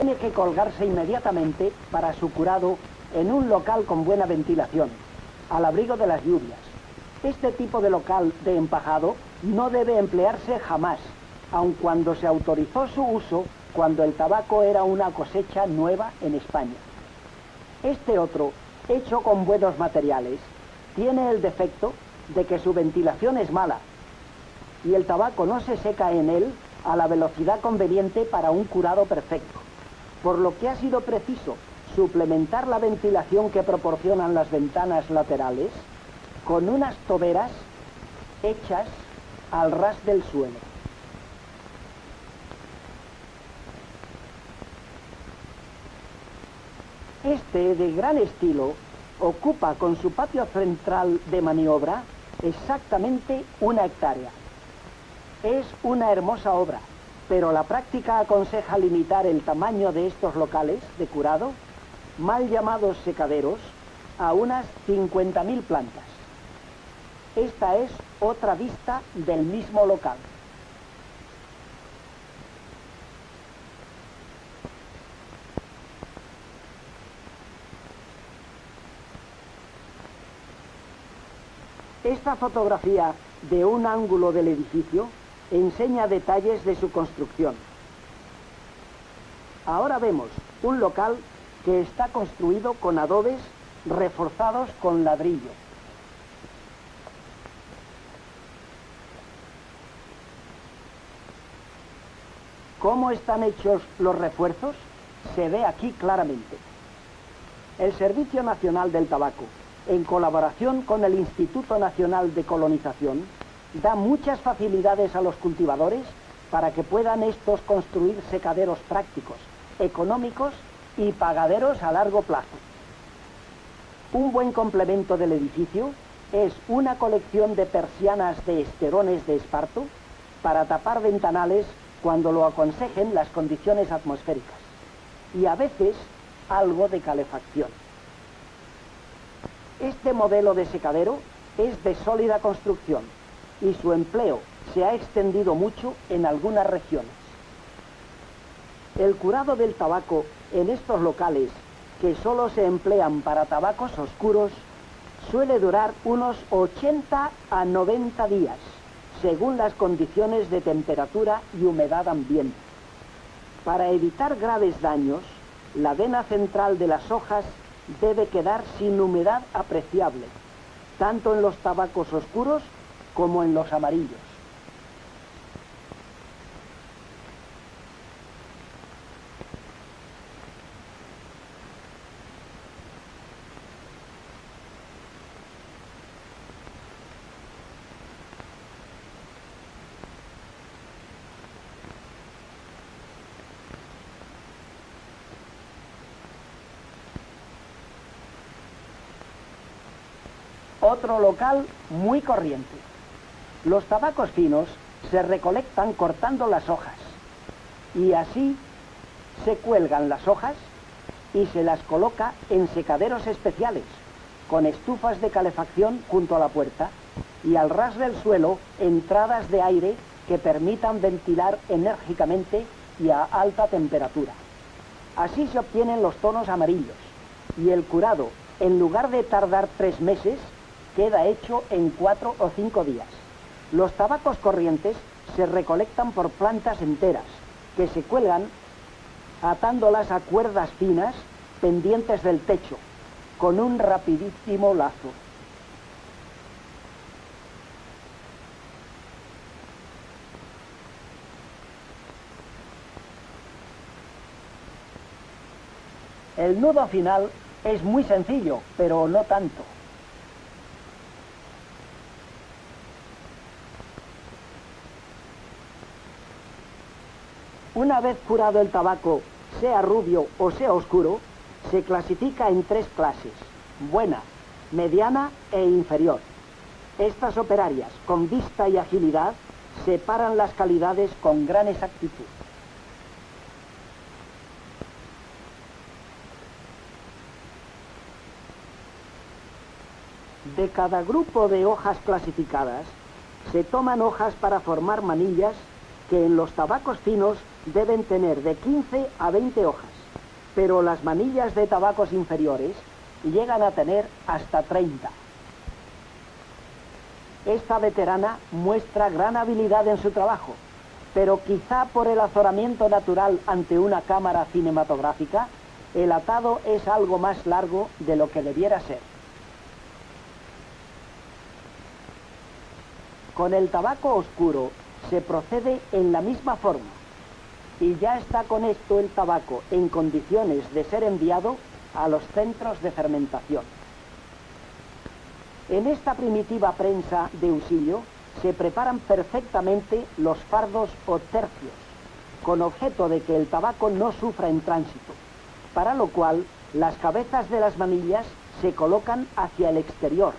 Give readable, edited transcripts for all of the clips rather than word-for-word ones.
Tiene que colgarse inmediatamente para su curado en un local con buena ventilación, al abrigo de las lluvias. Este tipo de local de empajado no debe emplearse jamás, aun cuando se autorizó su uso cuando el tabaco era una cosecha nueva en España. Este otro, hecho con buenos materiales, tiene el defecto de que su ventilación es mala y el tabaco no se seca en él a la velocidad conveniente para un curado perfecto, por lo que ha sido preciso suplementar la ventilación que proporcionan las ventanas laterales con unas toberas hechas al ras del suelo. Este, de gran estilo, ocupa con su patio central de maniobra exactamente 1 hectárea. Es una hermosa obra, pero la práctica aconseja limitar el tamaño de estos locales de curado, mal llamados secaderos, a unas 50.000 plantas. Esta es otra vista del mismo local. Esta fotografía de un ángulo del edificio enseña detalles de su construcción. Ahora vemos un local que está construido con adobes reforzados con ladrillo. ¿Cómo están hechos los refuerzos? Se ve aquí claramente. El Servicio Nacional del Tabaco, en colaboración con el Instituto Nacional de Colonización, da muchas facilidades a los cultivadores para que puedan estos construir secaderos prácticos, económicos y pagaderos a largo plazo. Un buen complemento del edificio es una colección de persianas de esterones de esparto para tapar ventanales cuando lo aconsejen las condiciones atmosféricas, y a veces algo de calefacción. Este modelo de secadero es de sólida construcción y su empleo se ha extendido mucho en algunas regiones. El curado del tabaco en estos locales, que solo se emplean para tabacos oscuros, suele durar unos 80 a 90 días, según las condiciones de temperatura y humedad ambiente. Para evitar graves daños, la vena central de las hojas debe quedar sin humedad apreciable, tanto en los tabacos oscuros como en los amarillos. Otro local muy corriente. Los tabacos finos se recolectan cortando las hojas y así se cuelgan las hojas y se las coloca en secaderos especiales con estufas de calefacción junto a la puerta y al ras del suelo entradas de aire que permitan ventilar enérgicamente y a alta temperatura. Así se obtienen los tonos amarillos y el curado, en lugar de tardar 3 meses, queda hecho en 4 o 5 días. Los tabacos corrientes se recolectan por plantas enteras, que se cuelgan atándolas a cuerdas finas pendientes del techo, con un rapidísimo lazo. El nudo final es muy sencillo, pero no tanto. Una vez curado el tabaco, sea rubio o sea oscuro, se clasifica en 3 clases: buena, mediana e inferior. Estas operarias, con vista y agilidad, separan las calidades con gran exactitud. De cada grupo de hojas clasificadas, se toman hojas para formar manillas que en los tabacos finos deben tener de 15 a 20 hojas. pero las manillas de tabacos inferiores llegan a tener hasta 30. Esta veterana muestra gran habilidad en su trabajo, pero quizá por el azoramiento natural ante una cámara cinematográfica, el atado es algo más largo de lo que debiera ser. Con el tabaco oscuro se procede en la misma forma, y ya está con esto el tabaco en condiciones de ser enviado a los centros de fermentación. En esta primitiva prensa de Usillo se preparan perfectamente los fardos o tercios, con objeto de que el tabaco no sufra en tránsito, para lo cual las cabezas de las manillas se colocan hacia el exterior,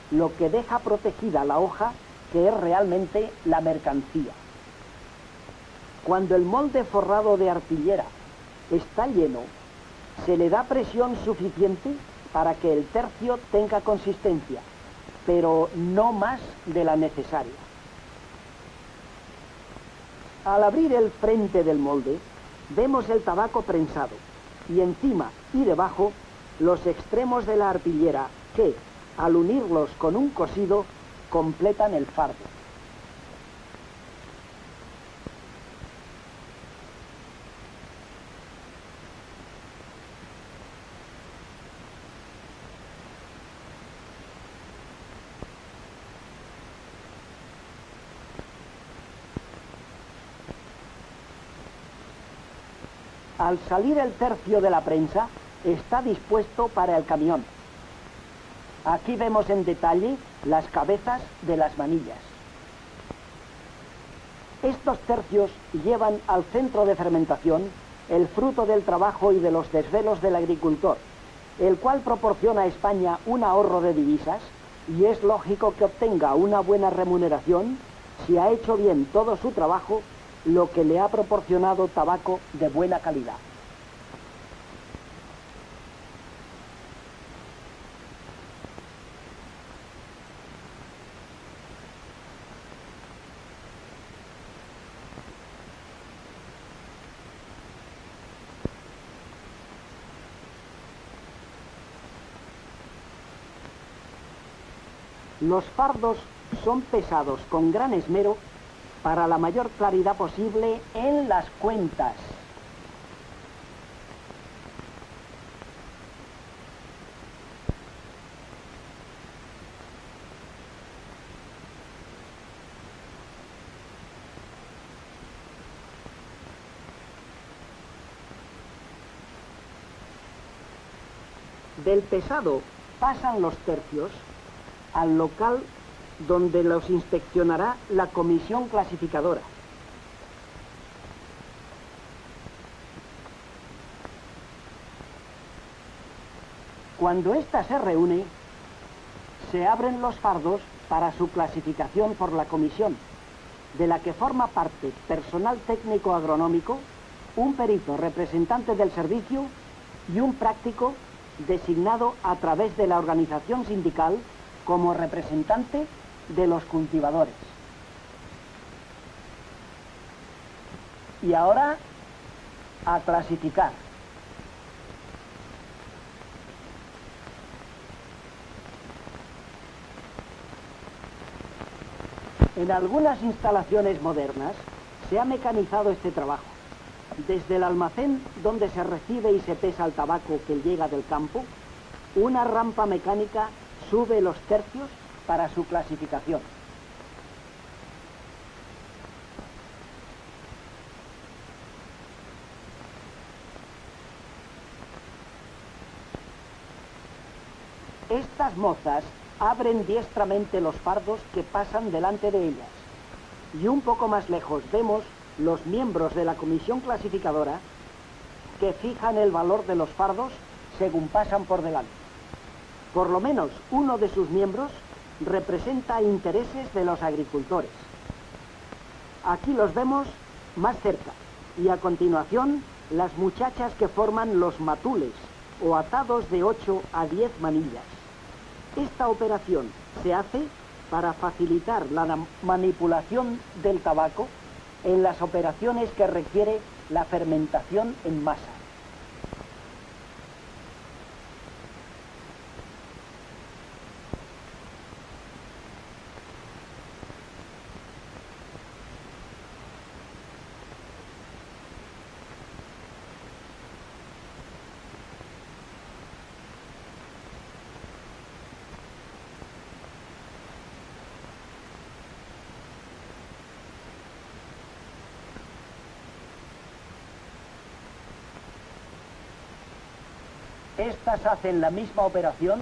lo que deja protegida la hoja, que es realmente la mercancía. Cuando el molde forrado de arpillera está lleno, se le da presión suficiente para que el tercio tenga consistencia, pero no más de la necesaria. Al abrir el frente del molde, vemos el tabaco prensado, y encima y debajo los extremos de la arpillera que, al unirlos con un cosido, completan el fardo. Al salir el tercio de la prensa, está dispuesto para el camión. Aquí vemos en detalle las cabezas de las manillas. Estos tercios llevan al centro de fermentación el fruto del trabajo y de los desvelos del agricultor, el cual proporciona a España un ahorro de divisas, y es lógico que obtenga una buena remuneración si ha hecho bien todo su trabajo, lo que le ha proporcionado tabaco de buena calidad. Los fardos son pesados con gran esmero para la mayor claridad posible en las cuentas. Del pesado pasan los tercios al local donde los inspeccionará la comisión clasificadora. Cuando ésta se reúne, se abren los fardos para su clasificación por la comisión, de la que forma parte personal técnico agronómico, un perito representante del servicio y un práctico designado a través de la organización sindical como representante de los cultivadores. Y ahora, a clasificar. En algunas instalaciones modernas se ha mecanizado este trabajo. Desde el almacén donde se recibe y se pesa el tabaco que llega del campo, una rampa mecánica sube los tercios para su clasificación. Estas mozas abren diestramente los fardos que pasan delante de ellas, y un poco más lejos vemos los miembros de la comisión clasificadora que fijan el valor de los fardos según pasan por delante. Por lo menos uno de sus miembros representa intereses de los agricultores. Aquí los vemos más cerca, y a continuación las muchachas que forman los matules o atados de 8 a 10 manillas. Esta operación se hace para facilitar la manipulación del tabaco en las operaciones que requiere la fermentación en masa. Estas hacen la misma operación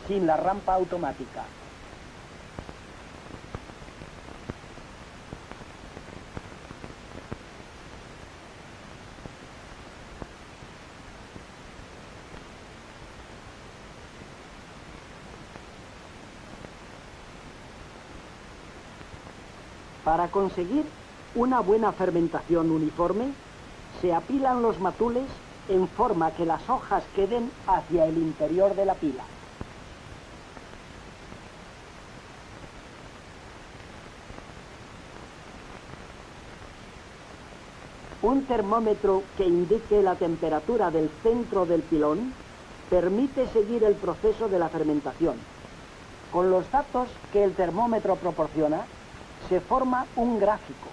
sin la rampa automática. Para conseguir una buena fermentación uniforme, se apilan los matules en forma que las hojas queden hacia el interior de la pila. Un termómetro que indique la temperatura del centro del pilón permite seguir el proceso de la fermentación. Con los datos que el termómetro proporciona, se forma un gráfico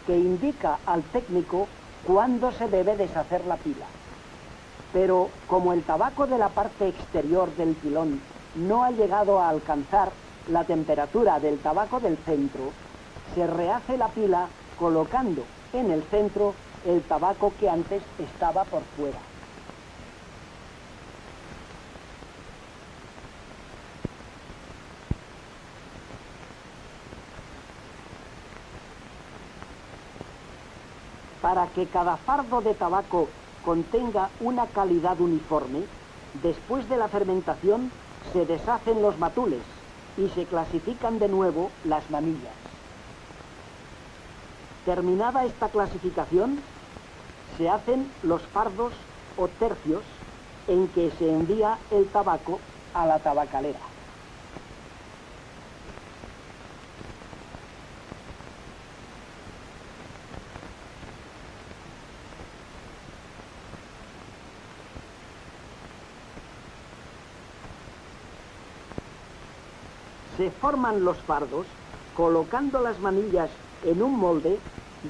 que indica al técnico cuándo se debe deshacer la pila. Pero como el tabaco de la parte exterior del pilón no ha llegado a alcanzar la temperatura del tabaco del centro, se rehace la pila colocando en el centro el tabaco que antes estaba por fuera. Para que cada fardo de tabaco contenga una calidad uniforme, después de la fermentación se deshacen los matules y se clasifican de nuevo las manillas. Terminada esta clasificación, se hacen los fardos o tercios en que se envía el tabaco a la tabacalera. Se forman los fardos colocando las manillas en un molde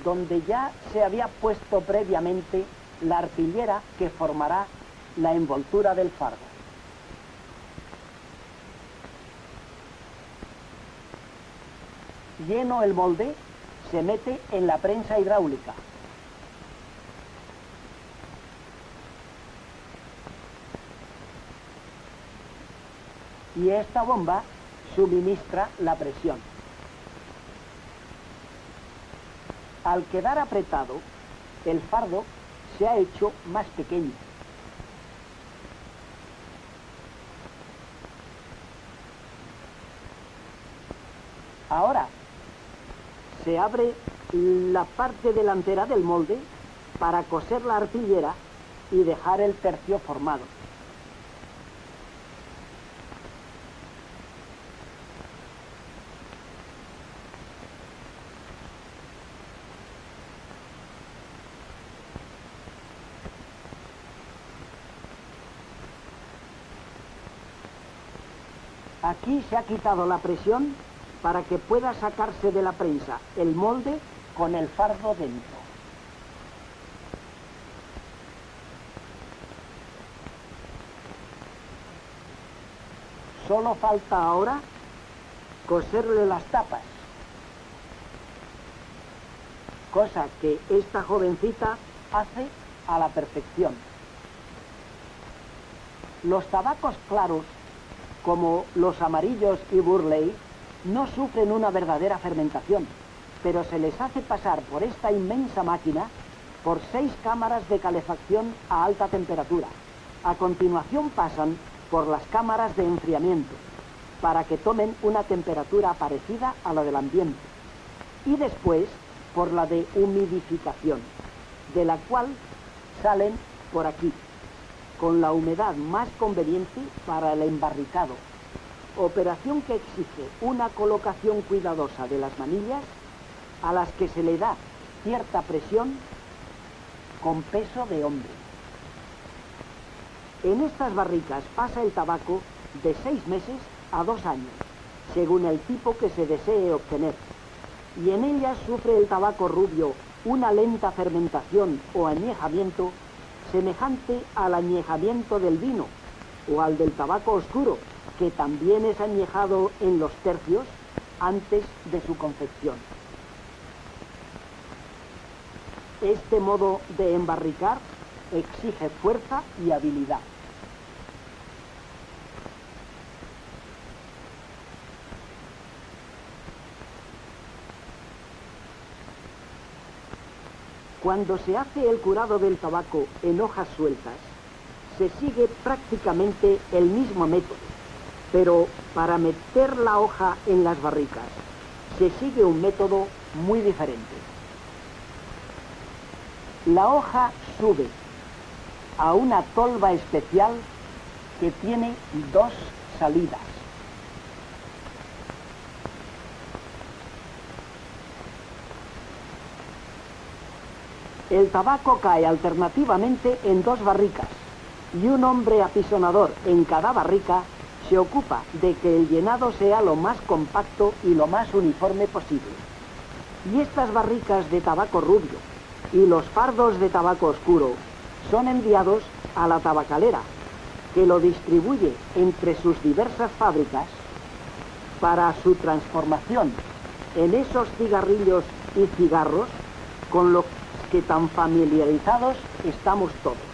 donde ya se había puesto previamente la arpillera que formará la envoltura del fardo. Lleno el molde, se mete en la prensa hidráulica. Y esta bomba suministra la presión. Al quedar apretado, el fardo se ha hecho más pequeño. Ahora se abre la parte delantera del molde para coser la arpillera y dejar el tercio formado. Aquí se ha quitado la presión para que pueda sacarse de la prensa el molde con el fardo dentro. Solo falta ahora coserle las tapas, cosa que esta jovencita hace a la perfección. Los tabacos claros, como los amarillos y Burley, no sufren una verdadera fermentación, pero se les hace pasar por esta inmensa máquina por 6 cámaras de calefacción a alta temperatura. A continuación pasan por las cámaras de enfriamiento, para que tomen una temperatura parecida a la del ambiente, y después por la de humidificación, de la cual salen por aquí, con la humedad más conveniente para el embarricado, operación que exige una colocación cuidadosa de las manillas a las que se le da cierta presión con peso de hombre. En estas barricas pasa el tabaco de 6 meses a 2 años, según el tipo que se desee obtener, y en ellas sufre el tabaco rubio una lenta fermentación o añejamiento semejante al añejamiento del vino o al del tabaco oscuro, que también es añejado en los tercios antes de su confección. Este modo de embarricar exige fuerza y habilidad. Cuando se hace el curado del tabaco en hojas sueltas, se sigue prácticamente el mismo método, pero para meter la hoja en las barricas, se sigue un método muy diferente. La hoja sube a una tolva especial que tiene dos salidas. El tabaco cae alternativamente en dos barricas y un hombre apisonador en cada barrica se ocupa de que el llenado sea lo más compacto y lo más uniforme posible. Y estas barricas de tabaco rubio y los fardos de tabaco oscuro son enviados a la tabacalera, que lo distribuye entre sus diversas fábricas para su transformación en esos cigarrillos y cigarros con los que tan familiarizados estamos todos.